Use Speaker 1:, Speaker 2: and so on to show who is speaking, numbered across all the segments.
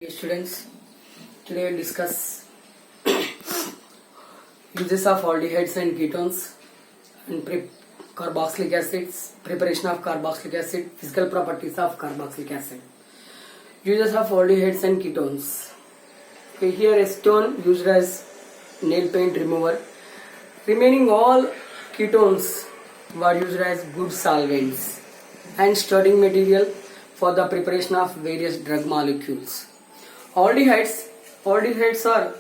Speaker 1: Hey students, today we'll discuss uses of aldehydes and ketones and carboxylic acids, preparation of carboxylic acid, physical properties of carboxylic acid. Uses of aldehydes and ketones. Okay, here a stone used as nail paint remover. Remaining all ketones were used as good solvents and starting material for the preparation of various drug molecules. Aldehydes are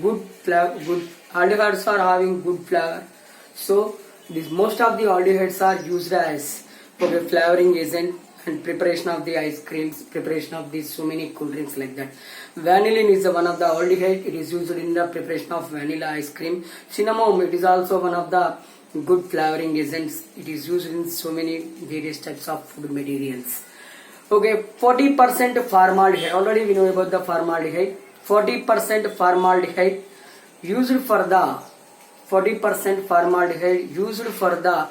Speaker 1: good flavor. Aldehydes are having good flavor. So most of the aldehydes are used as for the flavoring agent and preparation of the ice creams, preparation of these so many cool drinks like that. Vanillin is one of the aldehyde. It is used in the preparation of vanilla ice cream. Cinnamon, it is also one of the good flavoring agents. It is used in so many various types of food materials. Okay, 40% formaldehyde. Already we know about the formaldehyde. 40% formaldehyde used for the 40% formaldehyde used for the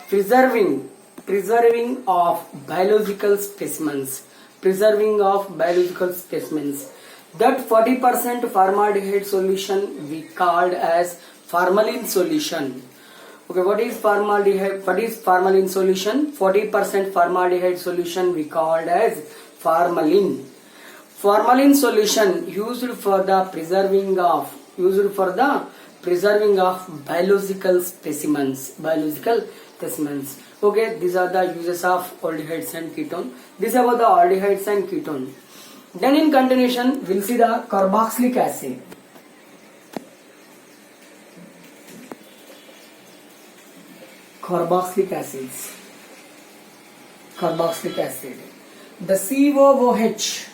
Speaker 1: preserving of biological specimens. That 40% formaldehyde solution we called as formalin solution. Okay, what is formaldehyde? What is formalin solution? 40% formaldehyde solution we called as formalin. Formalin solution used for the preserving of biological specimens. Okay, these are the uses of aldehydes and ketone. This is about the aldehydes and ketone. Then in continuation, we'll see the carboxylic acid. Carboxylic acid. The COOH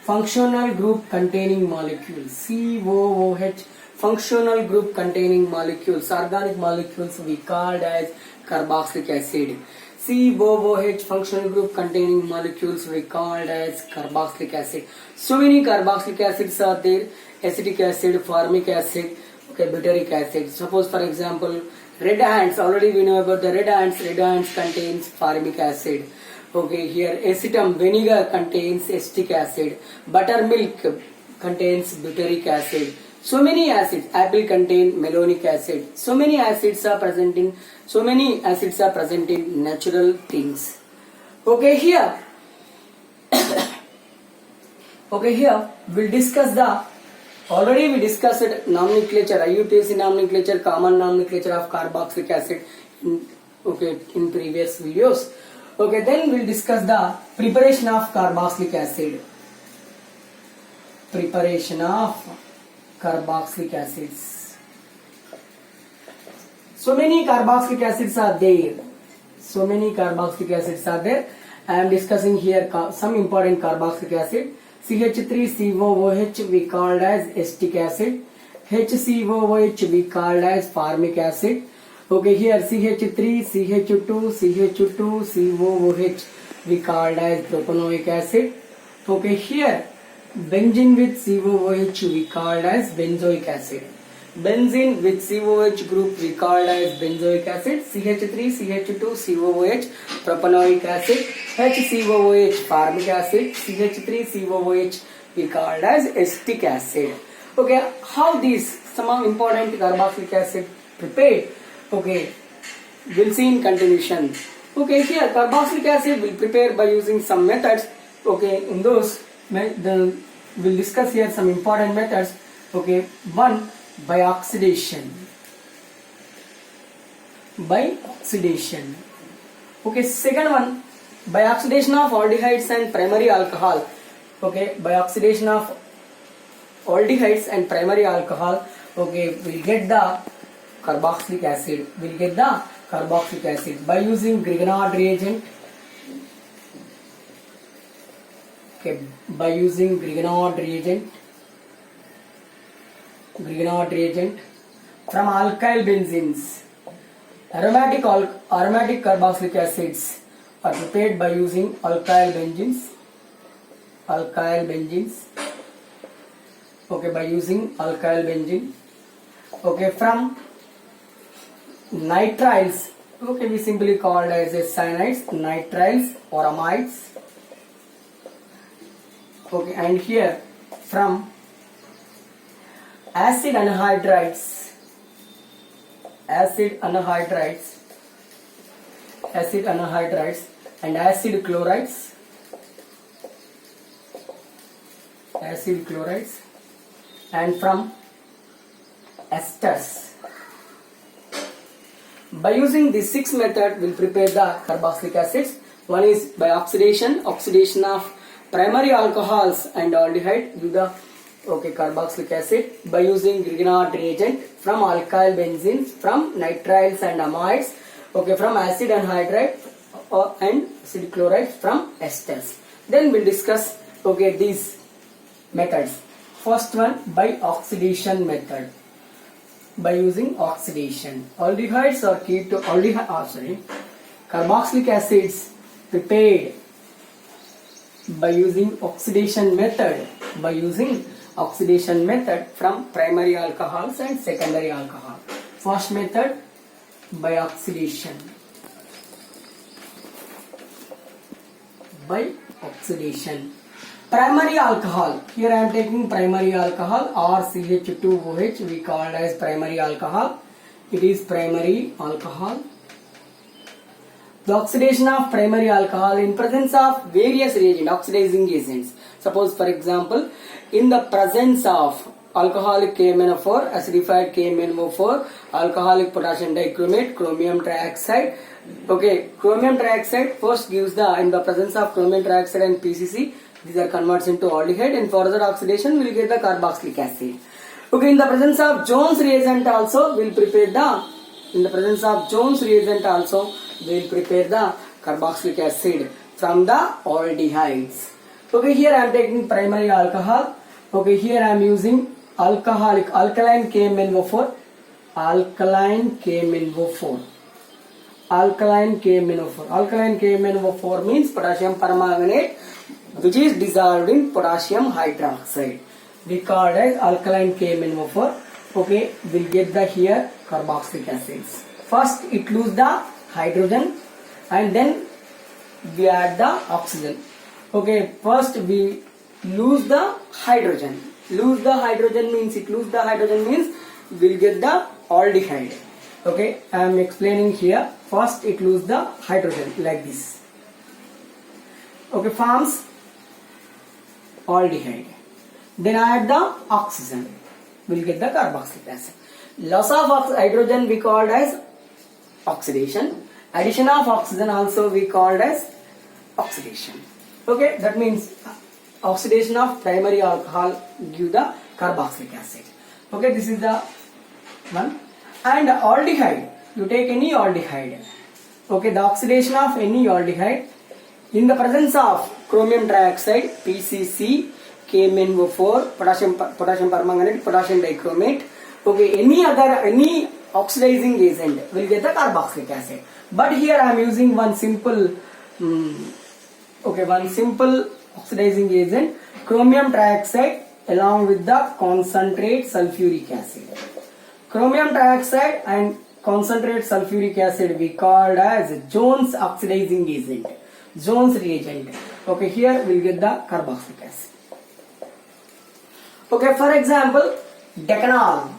Speaker 1: functional group containing molecules. Functional group containing molecules. Organic molecules we called as carboxylic acid. COOH functional group containing molecules we called as carboxylic acid. So many carboxylic acids are there. Acetic acid, formic acid, butyric acid. Suppose for example red ants, already we know about the red ants. Red ants contains formic acid. Okay, here acetum, vinegar contains acetic acid. Buttermilk contains butyric acid. So many acids. Apple contain malonic acid. So many acids are present in natural things. Okay, here we'll discuss the already we discussed nomenclature, IUPAC nomenclature, common nomenclature of carboxylic acid in previous videos. Okay, then we'll discuss the preparation of carboxylic acid. Preparation of carboxylic acids. So many carboxylic acids are there. I am discussing here some important carboxylic acid. CH3COOH we called as acetic acid. HCOOH we called as formic acid. Okay, here CH3, CH2, COOH we called as propanoic acid. Okay, here benzene with COOH we called as benzoic acid. Benzene with COOH group we called as benzoic acid. CH3, CH2, COOH propanoic acid. HCOOH formic acid. CH3, COOH we called as acetic acid. Okay, how these some important carboxylic acid prepared? Okay, we'll see in continuation. Okay, here carboxylic acid will prepare by using some methods. Okay, in those we'll discuss here some important methods. Okay, one, by oxidation. Okay, second one, by oxidation of aldehydes and primary alcohol. Okay, by oxidation of aldehydes and primary alcohol. Okay, we'll get the carboxylic acid. By using Grignard reagent. Okay, by using Grignard reagent from alkyl benzenes. Aromatic carboxylic acids are prepared by using alkyl benzenes. Okay, by using alkyl benzene. Okay, from nitriles Okay, we simply called as a cyanides, nitriles or amides. Okay, and here from acid anhydrides, acid anhydrides and acid chlorides, and from esters. By using these 6 methods, we'll prepare the carboxylic acids. One is by oxidation of primary alcohols and aldehyde with the carboxylic acid. By using Grignard reagent from alkyl benzenes, from nitriles and amides, from acid anhydride and acid chloride from esters. Then we'll discuss these methods. First one, by oxidation method. By using oxidation, aldehydes or carboxylic acids prepared by using oxidation method. By using oxidation method from primary alcohols and secondary alcohol. First method, by oxidation. By oxidation. Primary alcohol. Here I am taking primary alcohol or CH2OH. We call it as primary alcohol. It is primary alcohol. The oxidation of primary alcohol in presence of various reagents, oxidizing agents. Suppose, for example, in the presence of alcoholic KMnO4, acidified KMnO4, alcoholic potassium dichromate, chromium trioxide. Chromium trioxide first gives in the presence of chromium trioxide and PCC. These are converts into aldehyde, and further oxidation will get the carboxylic acid. In the presence of Jones reagent also we'll prepare the carboxylic acid from the aldehydes. Here I am taking primary alcohol. Here I am using alkaline KMnO4. Alkaline KMnO4 means potassium permanganate, which is dissolved in potassium hydroxide. We call it as alkaline KMnO4. We'll get the here carboxylic acids. First it lose the hydrogen and then we add the oxygen. First we lose the hydrogen. Lose the hydrogen means we'll get the aldehyde. I am explaining here. First it lose the hydrogen like this. Forms aldehyde. Then add the oxygen. We'll get the carboxylic acid. Loss of hydrogen we called as oxidation. Addition of oxygen also we called as oxidation. That means oxidation of primary alcohol give the carboxylic acid. This is the one. And aldehyde, you take any aldehyde. The oxidation of any aldehyde in the presence of chromium trioxide, PCC, KMnO4, potassium permanganate, potassium dichromate. Any oxidizing agent will get the carboxylic acid. But here I am using one simple oxidizing agent, chromium trioxide along with the concentrate sulfuric acid. Chromium trioxide and concentrate sulfuric acid we called as Jones oxidizing agent, Jones reagent. Here we will get the carboxylic acid. For example, decanol.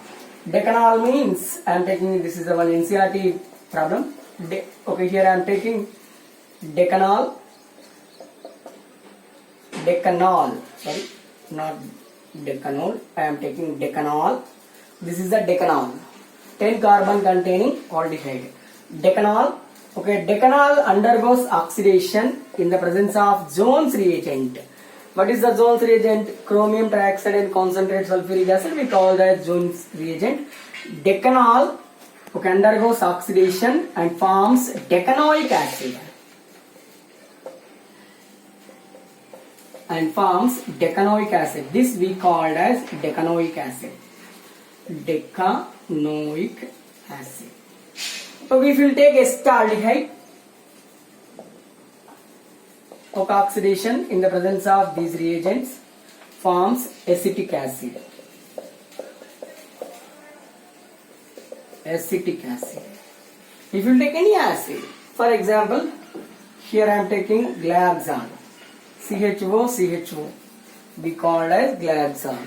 Speaker 1: Decanol means I am taking, this is a one NCERT problem. Here I am taking decanol. Sorry, not decanol. I am taking decanol. This is the decanol. 10 carbon containing aldehyde. Decanol. Decanol undergoes oxidation in the presence of Jones reagent. What is the Jones reagent? Chromium trioxide and concentrate sulfuric acid. We call that Jones reagent. Decanol undergoes oxidation and forms decanoic acid. This we called as decanoic acid. Decanoic acid. If you take acetaldehyde, oxidation in the presence of these reagents forms acetic acid. If you take any acid, for example, here I am taking glyaxal, CHO, we called as glyaxal.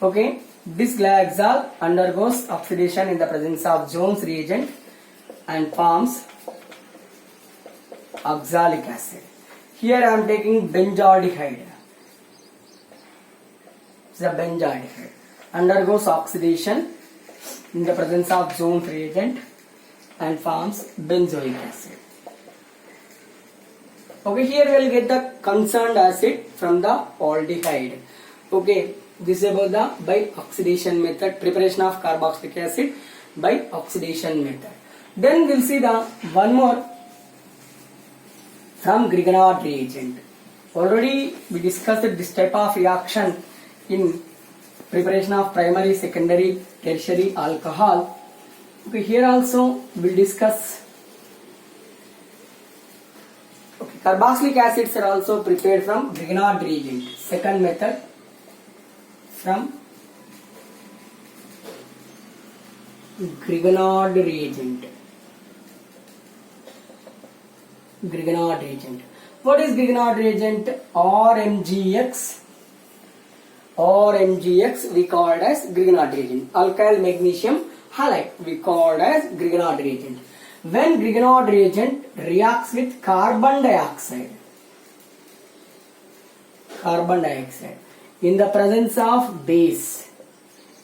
Speaker 1: Okay, this glyaxal undergoes oxidation in the presence of Jones reagent and forms oxalic acid. Here I am taking benzaldehyde. The benzaldehyde undergoes oxidation in the presence of Jones reagent and forms benzoic acid. Okay, here we will get the concerned acid from the aldehyde. Okay, this is about the by oxidation method, preparation of carboxylic acid by oxidation method. Then we will see the one more from Grignard reagent. Already we discussed this type of reaction in preparation of primary, secondary, tertiary alcohol. Okay, here also we will discuss. Okay, carboxylic acids are also prepared from Grignard reagent. Second method from Grignard reagent. Grignard reagent. What is Grignard reagent? RMGX we called as Grignard reagent. Alkyl magnesium halide we called as Grignard reagent. When Grignard reagent reacts with carbon dioxide in the presence of base,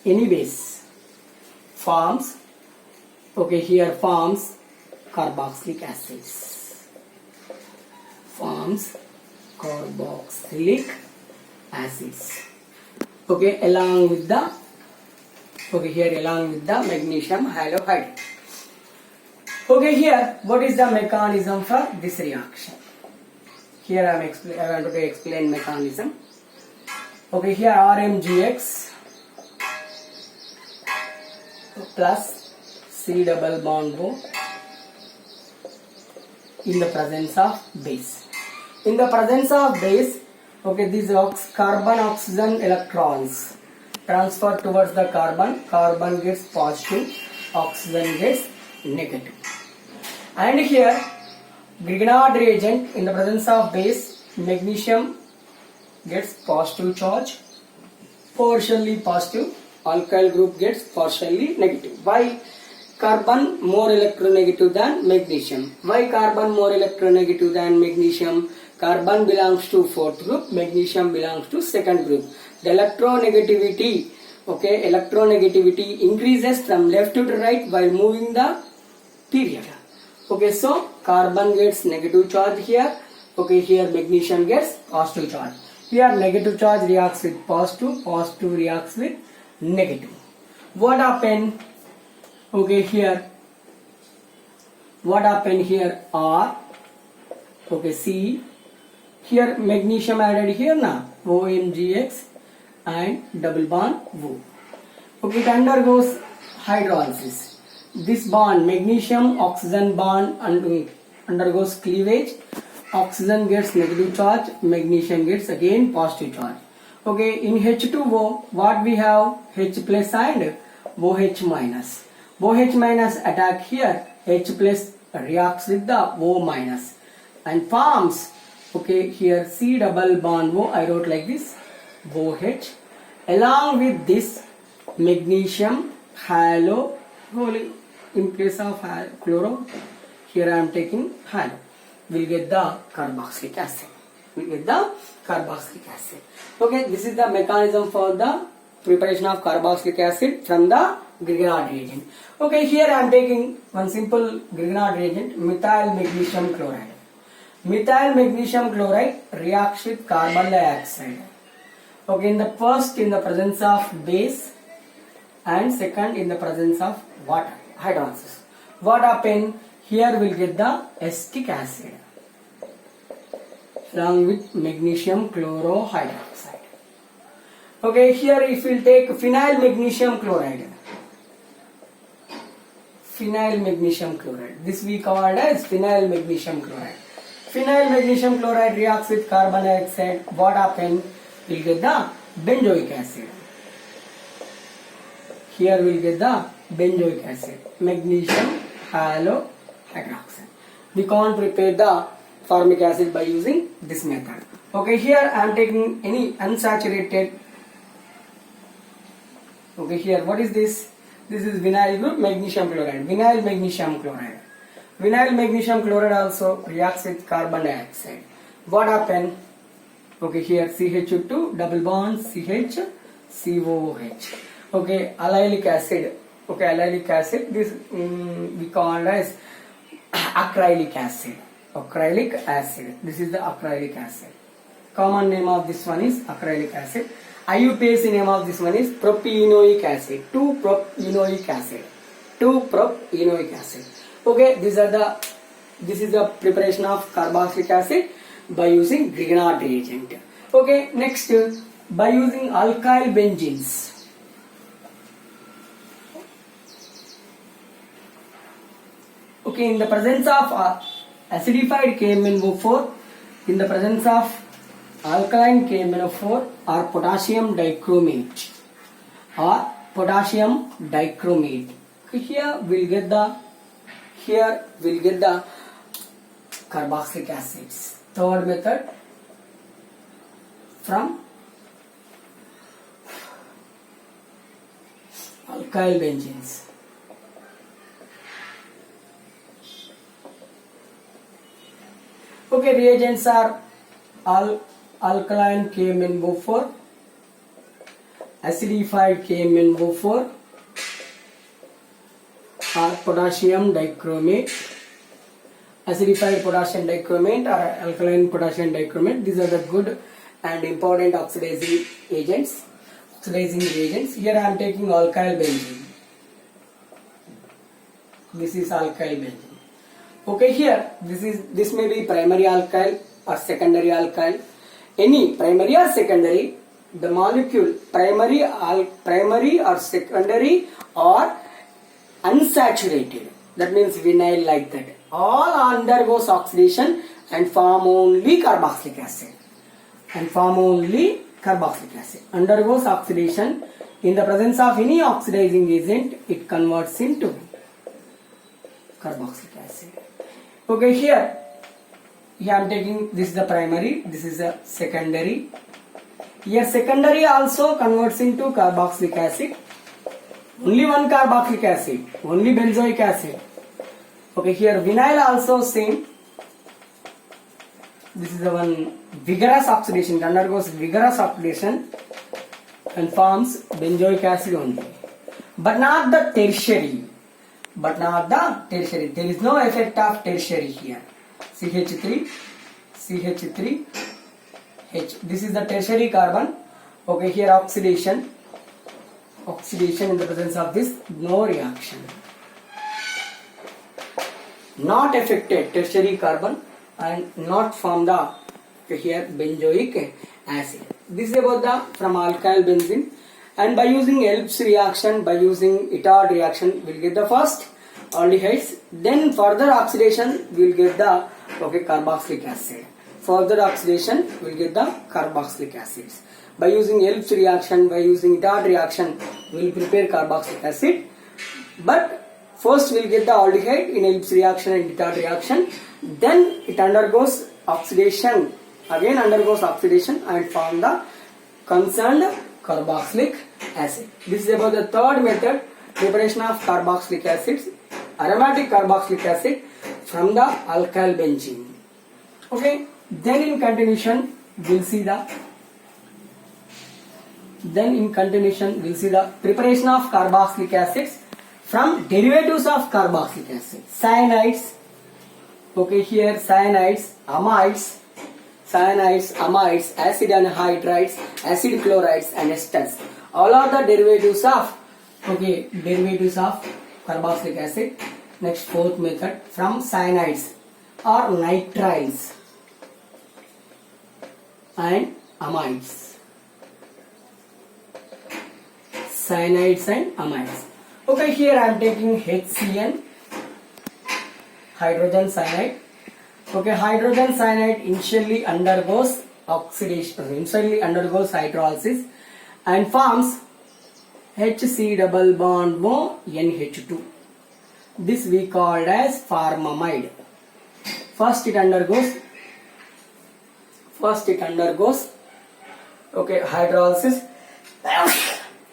Speaker 1: any base, forms, okay, here forms carboxylic acids. Forms carboxylic acids. Okay, along with the magnesium halide. Okay, here what is the mechanism for this reaction? Here I want to explain mechanism. Okay, here RMGX plus C double bond O in the presence of base. In the presence of base, okay, these carbon oxygen electrons transfer towards the carbon gets positive, oxygen gets negative. And here Grignard reagent, in the presence of base, magnesium gets positive charge, partially positive, alkyl group gets partially negative. Why? Carbon more electronegative than magnesium. Why carbon more electronegative than magnesium? Carbon belongs to fourth group, magnesium belongs to second group. The electronegativity, okay, electronegativity increases from left to right while moving the period. Okay, so carbon gets negative charge here. Okay, here magnesium gets positive charge. Here negative charge reacts with positive, positive reacts with negative. What happened? Okay, here what happened here? R, okay, C, here magnesium added here now, OMGX and double bond O. Okay, it undergoes hydrolysis. This bond, magnesium oxygen bond undergoes cleavage. Oxygen gets negative charge, magnesium gets again positive charge. Okay, in H2O what we have? H plus and OH minus. OH minus attack here, H plus reacts with the O minus and forms, okay, here C double bond O, I wrote like this, OH, along with this magnesium halo, in place of chloro, here I am taking halo, we'll get the carboxylic acid. Okay, this is the mechanism for the preparation of carboxylic acid from the Grignard reagent. Okay, here I am taking one simple Grignard reagent, methyl magnesium chloride. Methyl magnesium chloride reacts with carbon dioxide. Okay, in the first in the presence of base and second in the presence of water, hydrolysis. What happen? Here we'll get the acetic acid along with magnesium chlorohydroxide. Okay, here if we'll take phenyl magnesium chloride. Phenyl magnesium chloride. This we called as phenyl magnesium chloride. Phenyl magnesium chloride reacts with carbon dioxide. What happens? We'll get the benzoic acid. Here we'll get the benzoic acid. Magnesium halo hydroxide. We can't prepare the formic acid by using this method. Okay, here I am taking any unsaturated. Okay, here what is this? This is vinyl group magnesium chloride. Vinyl magnesium chloride. Vinyl magnesium chloride also reacts with carbon dioxide. What happen? Okay, here CH2 double bond CH COOH. Okay, allylic acid. Okay, allylic acid. This we call as acrylic acid. Acrylic acid. This is the acrylic acid. Common name of this one is acrylic acid. IUPAC name of this one is propienoic acid. 2-propienoic acid. 2-propienoic acid. Okay, this is the preparation of carboxylic acid by using Grignard reagent. Okay, next by using alkyl benzenes. Okay, in the presence of acidified KMnO4, in the presence of alkaline KMnO4 or potassium dichromate here we'll get the carboxylic acids. Third method from alkyl benzenes. Okay, reagents are alkaline KMnO4, acidified KMnO4 or potassium dichromate, acidified potassium dichromate or alkaline potassium dichromate. These are the good and important oxidizing reagents. Here I am taking alkyl benzene. This is alkyl benzene. Okay, here this may be primary alkyl or secondary alkyl. Any primary or secondary, the molecule primary or secondary or unsaturated, that means vinyl like that, all undergoes oxidation and form only carboxylic acid. Undergoes oxidation. In the presence of any oxidizing agent, it converts into carboxylic acid. Okay, here I am taking, this is the primary, this is the secondary. Here secondary also converts into carboxylic acid. Only one carboxylic acid, only benzoic acid. Okay, here vinyl also same. This is the one vigorous oxidation, it undergoes vigorous oxidation and forms benzoic acid only. But not the tertiary. There is no effect of tertiary here. CH3, H. This is the tertiary carbon. Okay, here oxidation in the presence of this, no reaction. Not affected tertiary carbon and not from the here benzoic acid. This is about the from alkyl benzene. And by using Elb's reaction, by using Itard reaction, we'll get the first aldehydes. Then further oxidation, we'll get the carboxylic acid. Further oxidation, we'll get the carboxylic acids. By using Elb's reaction, by using Itard reaction, we'll prepare carboxylic acid. But first we'll get the aldehyde in Elb's reaction and Itard reaction. Then it undergoes oxidation. Again undergoes oxidation and form the concerned carboxylic acid. This is about the third method, preparation of carboxylic acids, aromatic carboxylic acid from the alkyl benzene. Okay, then in continuation we'll see the preparation of carboxylic acids from derivatives of carboxylic acid. Cyanides. Okay, here cyanides, amides, acid anhydrides, acid chlorides and esters. All are the derivatives of carboxylic acid. Next, fourth method, from cyanides or nitriles and amides. Cyanides and amides. Okay, here I am taking HCN, hydrogen cyanide. Okay, hydrogen cyanide initially undergoes oxidation, initially undergoes hydrolysis and forms HC double bond O NH2. This we called as formamide. First it undergoes hydrolysis.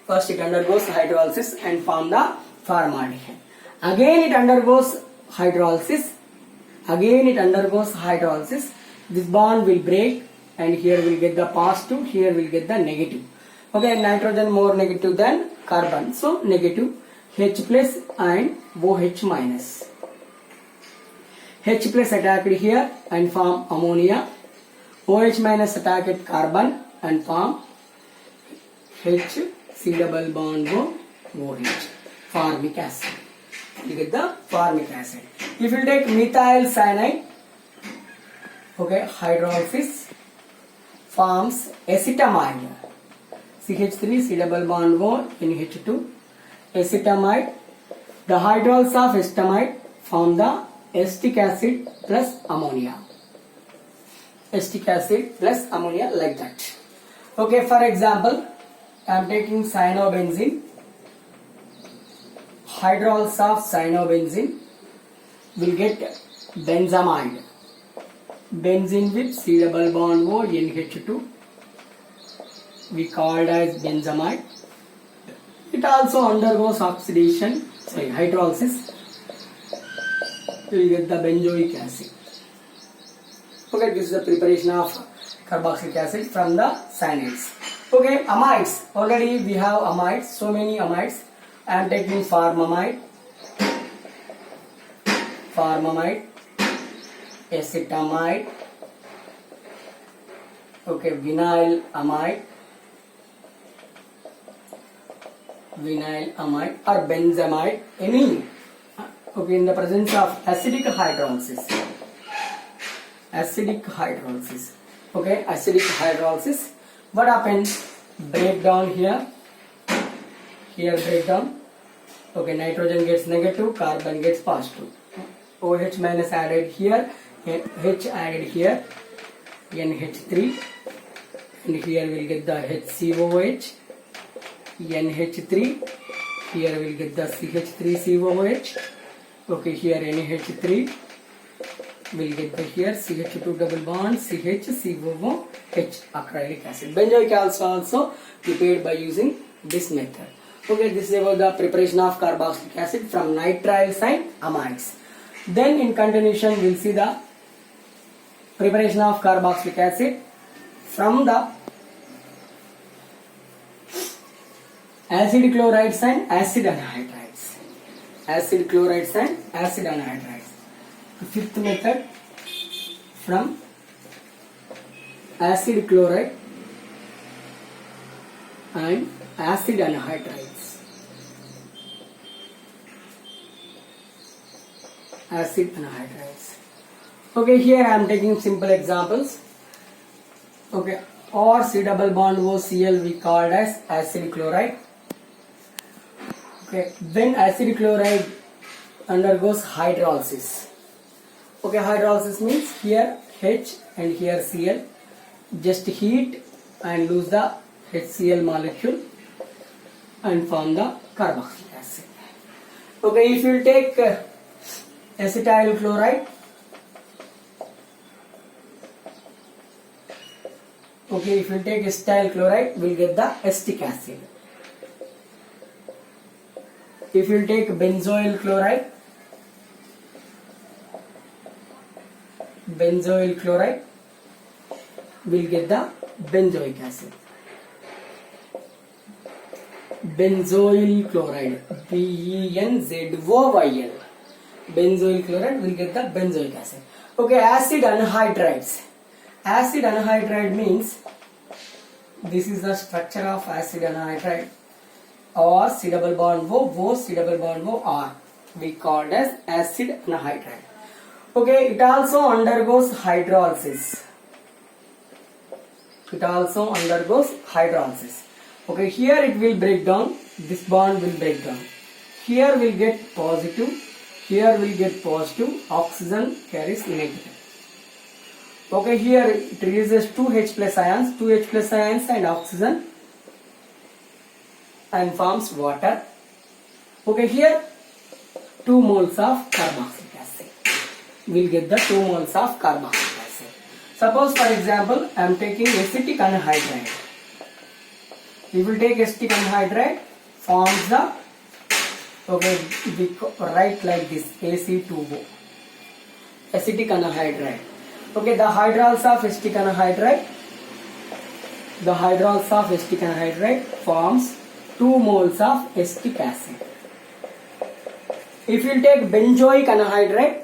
Speaker 1: First it undergoes hydrolysis and form the formaldehyde. Again it undergoes hydrolysis. This bond will break and here we'll get the positive, here we'll get the negative. Okay, nitrogen more negative than carbon, so negative. H plus and OH minus. H plus attacked here and form ammonia. OH minus attacked carbon and form H, C double bond OH, formic acid. You get the formic acid. If you take methyl cyanide, okay, hydrolysis forms acetamide. CH3, C double bond O, NH2, acetamide. The hydrols of acetamide form the acetic acid plus ammonia. Acetic acid plus ammonia, like that. Okay, for example, I am taking cyanobenzene. Hydrols of cyanobenzene will get benzamide. Benzene with C double bond O, NH2. We called as benzamide. It also undergoes hydrolysis. You will get the benzoic acid. Okay, this is the preparation of carboxylic acid from the cyanides. Okay, amides. Already we have amides, so many amides. I am taking formamide, acetamide, okay, vinyl amide or benzamide, any, okay, in the presence of acidic hydrolysis. Okay, acidic hydrolysis. What happens? Breakdown here breakdown. Okay, nitrogen gets negative, carbon gets positive. OH minus added here, H added here, NH3, and here we'll get the HCOOH, NH3, here we'll get the CH3COOH. Okay, here NH3, we'll get the here CH2 double bond, CHCOOH, acrylic acid. Benzoic acid also prepared by using this method. Okay, this is about the preparation of carboxylic acid from nitriles and amides. Then in continuation we will see the preparation of carboxylic acid from the acid chlorides and acid anhydrides. The fifth method, from acid chloride and acid anhydrides. Okay, here I am taking simple examples. Okay, or C double bond OCl we called as acid chloride. Okay, when acid chloride undergoes hydrolysis. Okay, hydrolysis means here H and here Cl. Just heat and lose the HCl molecule and form the carboxylic acid. Okay, if you take acetyl chloride, okay, if you take acetyl chloride, we'll get the acetic acid. If you take benzoyl chloride, we'll get the benzoic acid. Benzoyl chloride, BenZoyl. Benzoyl chloride will get the benzoic acid. Okay, acid anhydrides. Acid anhydride means this is the structure of acid anhydride, or C double bond O, C double bond O, R. We called as acid anhydride. Okay, it also undergoes hydrolysis. Okay, here it will break down. This bond will break down. Here will get positive. Here will get positive. Oxygen carries negative. Okay, here it releases 2H plus ions and oxygen, and forms water. Okay, here 2 moles of carboxylic acid. We'll get the 2 moles of carboxylic acid. Suppose for example, I am taking acetic anhydride. We will take acetic anhydride, forms the, okay, we write like this, AC2O, acetic anhydride. Okay, the hydrols of acetic anhydride, forms 2 moles of acetic acid. If you take benzoic anhydride,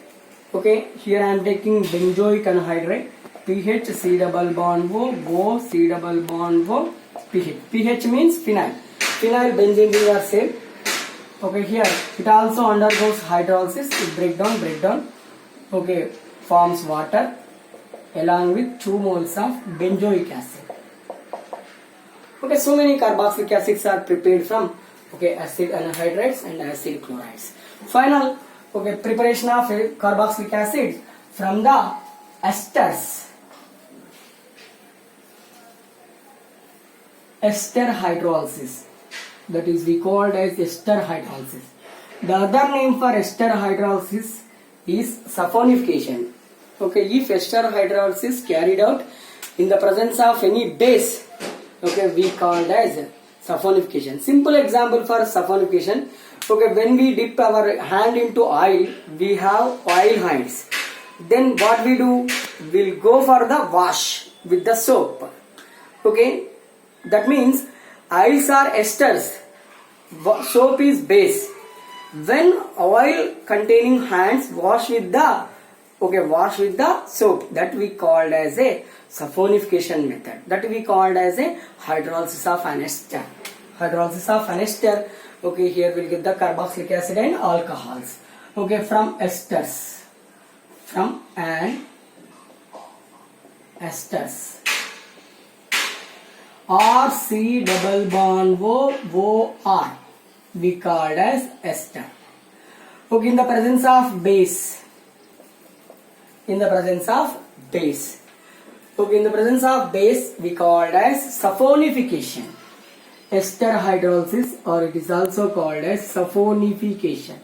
Speaker 1: okay, here I am taking benzoic anhydride, pH C double bond O, C double bond O, pH. pH means phenyl. Phenyl benzene ring are same. Okay, here it also undergoes hydrolysis, it break down, okay, forms water along with 2 moles of benzoic acid. Okay, so many carboxylic acids are prepared from, okay, acid anhydrides and acid chlorides. Final, okay, preparation of carboxylic acid from the esters. Ester hydrolysis, that is we called as ester hydrolysis. The other name for ester hydrolysis is saponification. Okay, if ester hydrolysis carried out in the presence of any base, okay, we called as saponification. Simple example for saponification. Okay, when we dip our hand into oil, we have oil hands. Then what we do? We'll go for the wash with the soap. Okay, that means oils are esters, soap is base. When oil containing hands wash with the, okay, wash with the soap, that we called as a saponification method. That we called as a hydrolysis of an ester. Hydrolysis of an ester. Okay, here we'll get the carboxylic acid and alcohols. Okay, from esters. From an esters. R C double bond O R, we called as ester. Okay, in the presence of base. Okay, in the presence of base, we called as saponification. Ester hydrolysis, or it is also called as saponification.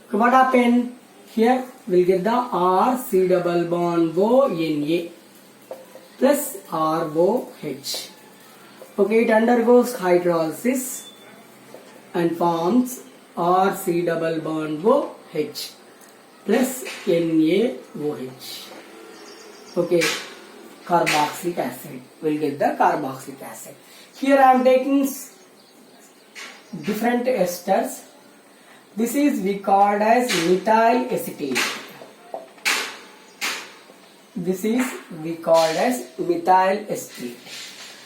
Speaker 1: Okay, what happened? Here we'll get the R C double bond O Na plus ROH. Okay, it undergoes hydrolysis and forms RC double bond OH plus NaOH. Okay, carboxylic acid. We'll get the carboxylic acid. Here I am taking different esters. This is we called as methyl acetate. This is we called as methyl acetate.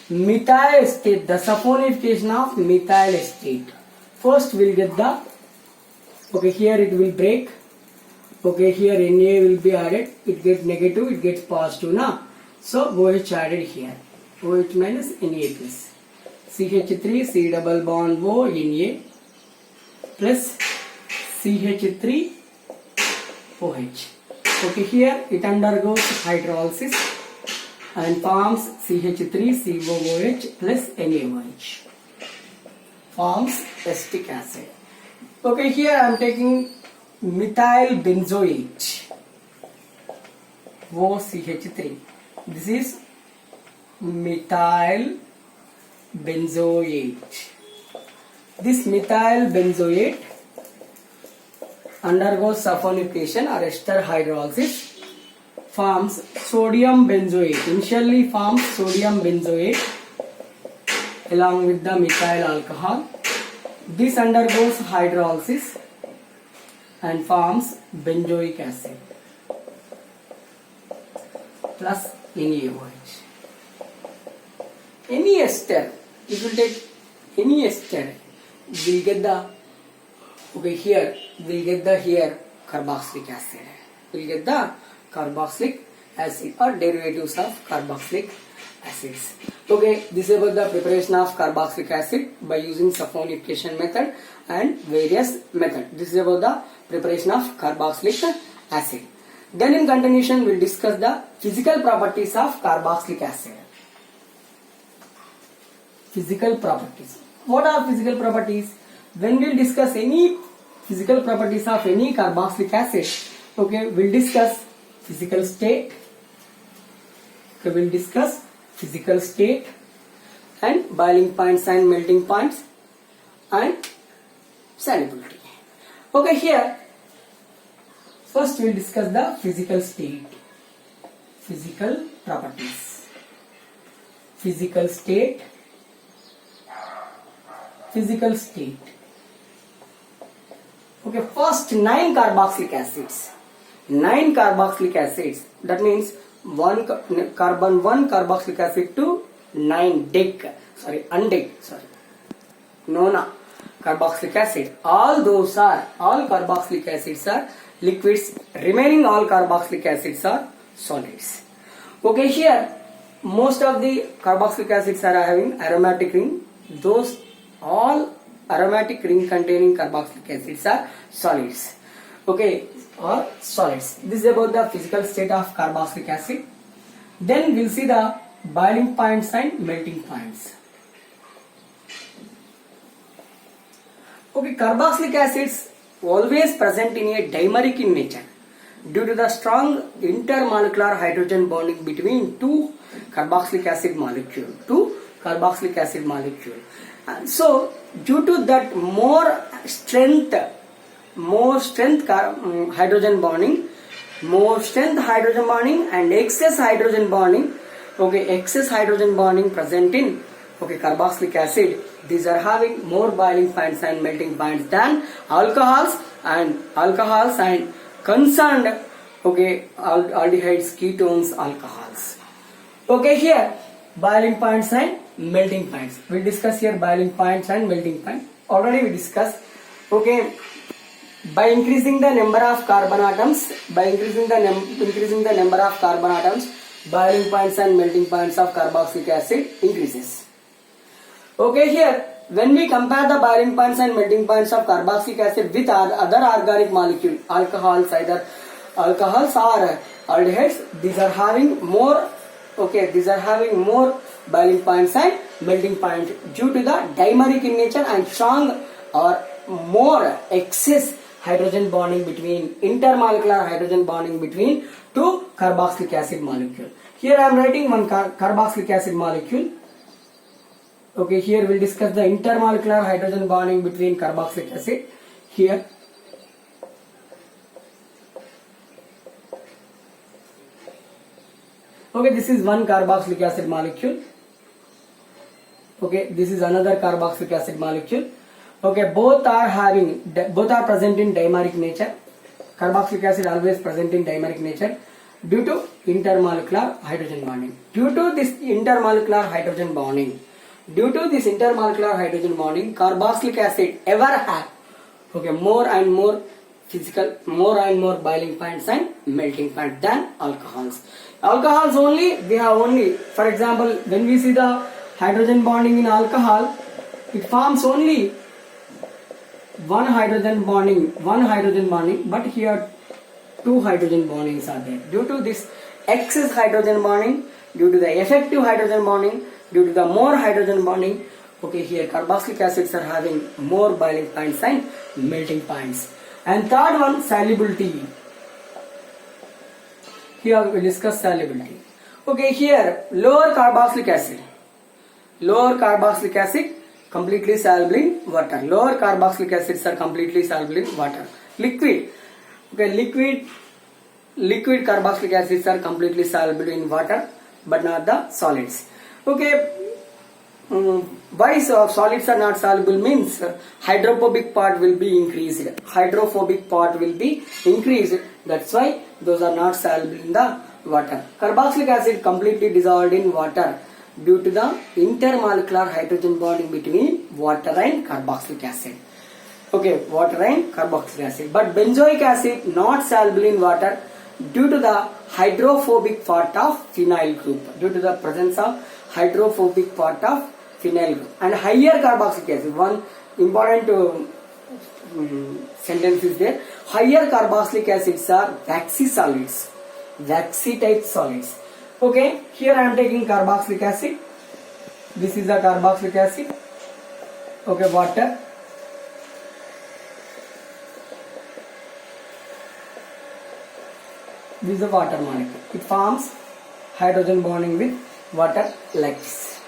Speaker 1: Methyl acetate, the saponification of methyl acetate. First we'll get the, okay, here it will break. Okay, here Na will be added. It gets negative, it gets positive now. So OH added here. OH minus Na plus. CH3 C double bond O Na plus CH3 OH. Okay, here it undergoes hydrolysis and forms CH3COOH plus NaOH. Forms acetic acid. Okay, here I am taking methyl benzoate, OCH3. This is methyl benzoate. This methyl benzoate undergoes saponification or ester hydrolysis, forms sodium benzoate. Initially forms sodium benzoate along with the methyl alcohol. This undergoes hydrolysis and forms benzoic acid plus NaOH. Any ester, if you take any ester, we'll get the, okay, here we'll get the here carboxylic acid. We'll get the carboxylic acid or derivatives of carboxylic acids. Okay, this is about the preparation of carboxylic acid by using saponification method and various methods. This is about the preparation of carboxylic acid. Then in continuation we'll discuss the physical properties of carboxylic acid. Physical properties. What are physical properties? when we'll discuss any physical properties of any carboxylic acid, okay, we'll discuss physical state. Okay, we'll discuss physical state and boiling points and melting points and solubility. Okay, here first we'll discuss the physical state, physical properties, physical state, physical state. Okay, first 9 carboxylic acids. 9 carboxylic acids. That means one carboxylic acid to 9 nona carboxylic acid. All carboxylic acids are liquids. Remaining all carboxylic acids are solids. Okay, here most of the carboxylic acids are having aromatic ring. Those all aromatic ring containing carboxylic acids are solids. Okay, or solids. This is about the physical state of carboxylic acid. Then we'll see the boiling points and melting points. Okay, carboxylic acids always present in a dimeric in nature due to the strong intermolecular hydrogen bonding between two carboxylic acid molecule. And so due to that more strength hydrogen bonding and excess hydrogen bonding, excess hydrogen bonding present in carboxylic acid. These are having more boiling points and melting points than alcohols and concerned aldehydes, ketones, alcohols. Okay, here boiling points and melting points. We'll discuss here boiling points and melting point. Already we discussed. Okay, by increasing the number of carbon atoms, boiling points and melting points of carboxylic acid increases. Okay, here when we compare the boiling points and melting points of carboxylic acid with other organic molecule, alcohols, either alcohols or aldehydes, these are having more boiling points and melting points due to the dimeric in nature and strong or more excess hydrogen bonding between intermolecular hydrogen bonding between two carboxylic acid molecule. Here I am writing one carboxylic acid molecule. Okay, here we'll discuss the intermolecular hydrogen bonding between carboxylic acid. Here okay, this is one carboxylic acid molecule. Okay, this is another carboxylic acid molecule. Okay, both are present in dimeric nature. Carboxylic acid always present in dimeric nature due to intermolecular hydrogen bonding. Due to this intermolecular hydrogen bonding, carboxylic acid ever have more and more boiling points and melting points than alcohols. Alcohols we have only, for example, when we see the hydrogen bonding in alcohol, it forms only one hydrogen bonding, but here two hydrogen bondings are there. Due to this excess hydrogen bonding, due to the effective hydrogen bonding, due to the more hydrogen bonding, here carboxylic acids are having more boiling points and melting points. And third one, solubility. Here we discuss solubility. Okay, here lower carboxylic acid completely soluble in water. Lower carboxylic acids are completely soluble in water. Liquid carboxylic acids are completely soluble in water, but not the solids. Okay, why solids are not soluble means hydrophobic part will be increased. That's why those are not soluble in the water. Carboxylic acid completely dissolved in water due to the intermolecular hydrogen bonding between water and carboxylic acid. Okay, water and carboxylic acid. But benzoic acid not soluble in water due to the hydrophobic part of phenyl group. Due to the presence of hydrophobic part of phenyl group. And higher carboxylic acid. One important sentence is there. Higher carboxylic acids are waxy solids. Waxy type solids. Okay, here I am taking carboxylic acid. This is the carboxylic acid. Okay, water. This is a water molecule. It forms hydrogen bonding with water like this.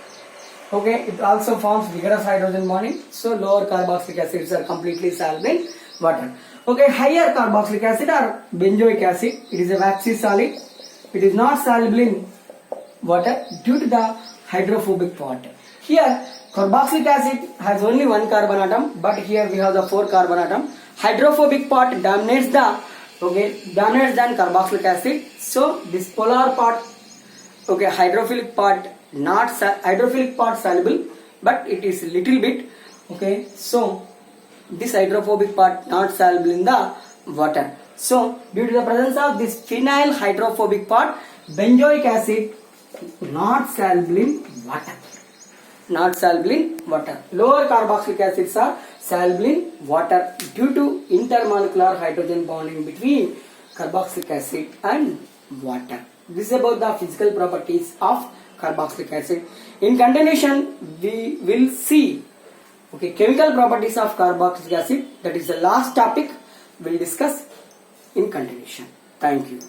Speaker 1: Okay, it also forms vigorous hydrogen bonding. So lower carboxylic acids are completely soluble in water. Okay, higher carboxylic acid or benzoic acid, it is a waxy solid. It is not soluble in water due to the hydrophobic part. Here carboxylic acid has only one carbon atom, but here we have the 4 carbon atom. Hydrophobic part dominates than carboxylic acid. So this polar part, okay, hydrophilic part soluble, but it is little bit. Okay, so this hydrophobic part not soluble in the water. So due to the presence of this phenyl hydrophobic part, benzoic acid not soluble in water. Not soluble in water. Lower carboxylic acids are soluble in water due to intermolecular hydrogen bonding between carboxylic acid and water. This is about the physical properties of carboxylic acid. In continuation, we will see chemical properties of carboxylic acid. That is the last topic we'll discuss in continuation. Thank you.